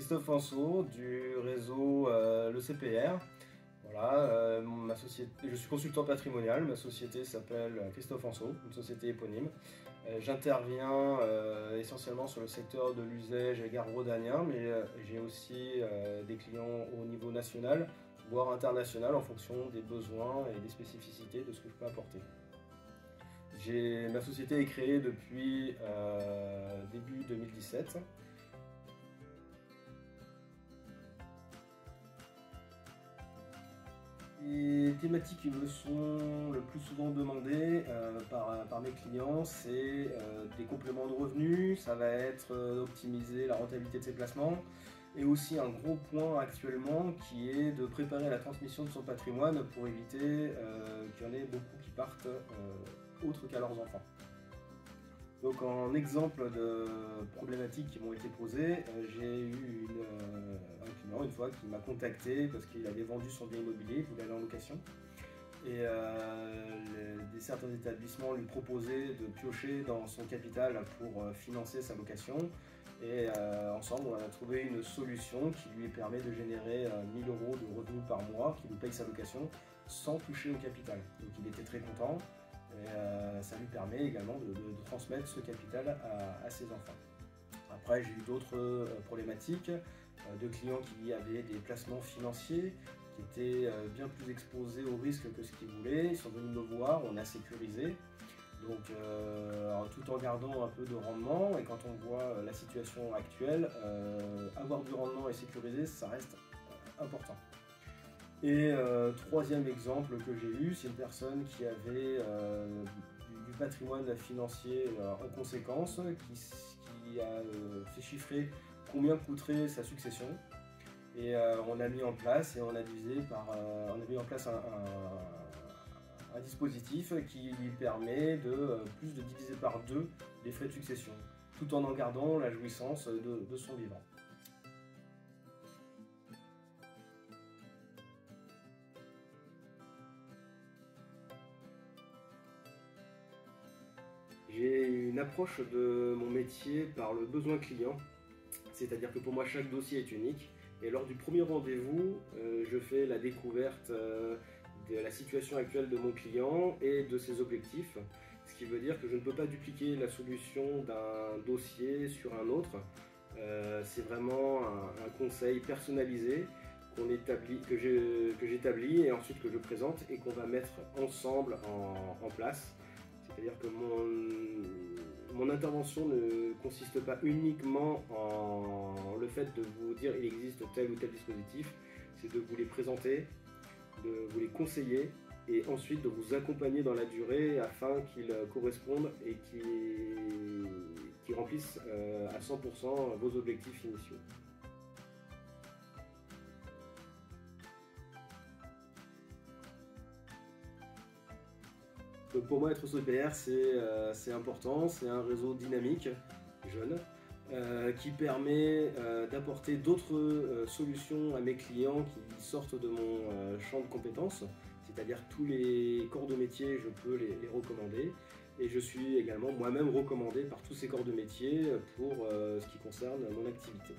Christophe Anceau du réseau le CPR. Voilà, je suis consultant patrimonial, ma société s'appelle Christophe Anceau, une société éponyme. J'interviens essentiellement sur le secteur de l'usage et garde rhodanien, mais j'ai aussi des clients au niveau national, voire international, en fonction des besoins et des spécificités de ce que je peux apporter. Ma société est créée depuis début 2017. Les thématiques qui me sont le plus souvent demandées par mes clients, c'est des compléments de revenus, ça va être optimiser la rentabilité de ses placements, et aussi un gros point actuellement qui est de préparer la transmission de son patrimoine pour éviter qu'il y en ait beaucoup qui partent autres qu'à leurs enfants. Donc en exemple de problématiques qui m'ont été posées, j'ai eu un client une fois qui m'a contacté parce qu'il avait vendu son bien immobilier, il voulait aller en location. Et certains établissements lui proposaient de piocher dans son capital pour financer sa location. Et ensemble, on a trouvé une solution qui lui permet de générer 1 000 € de revenus par mois, qui lui paye sa location sans toucher au capital. Donc il était très content. Et ça lui permet également de transmettre ce capital à ses enfants. Après, j'ai eu d'autres problématiques de clients qui avaient des placements financiers qui étaient bien plus exposés au risque que ce qu'ils voulaient. Ils sont venus me voir, on a sécurisé, donc tout en gardant un peu de rendement. Et quand on voit la situation actuelle, avoir du rendement et sécurisé, ça reste important. Et troisième exemple que j'ai eu, c'est une personne qui avait du patrimoine financier en conséquence, qui a fait chiffrer combien coûterait sa succession. Et on a mis en place et on a mis en place un dispositif qui lui permet de plus de diviser par 2 les frais de succession, tout en gardant la jouissance de son vivant. J'ai une approche de mon métier par le besoin client, c'est-à-dire que pour moi chaque dossier est unique et lors du premier rendez-vous, je fais la découverte de la situation actuelle de mon client et de ses objectifs, ce qui veut dire que je ne peux pas dupliquer la solution d'un dossier sur un autre. C'est vraiment un conseil personnalisé que j'établis et ensuite que je présente et qu'on va mettre ensemble en place. C'est-à-dire que mon intervention ne consiste pas uniquement en le fait de vous dire il existe tel ou tel dispositif, c'est de vous les présenter, de vous les conseiller et ensuite de vous accompagner dans la durée afin qu'ils correspondent et qu'ils remplissent à 100% vos objectifs initiaux. Donc pour moi, être CPR, c'est important, c'est un réseau dynamique, jeune, qui permet d'apporter d'autres solutions à mes clients qui sortent de mon champ de compétences, c'est-à-dire tous les corps de métier, je peux les recommander. Et je suis également moi-même recommandé par tous ces corps de métier pour ce qui concerne mon activité.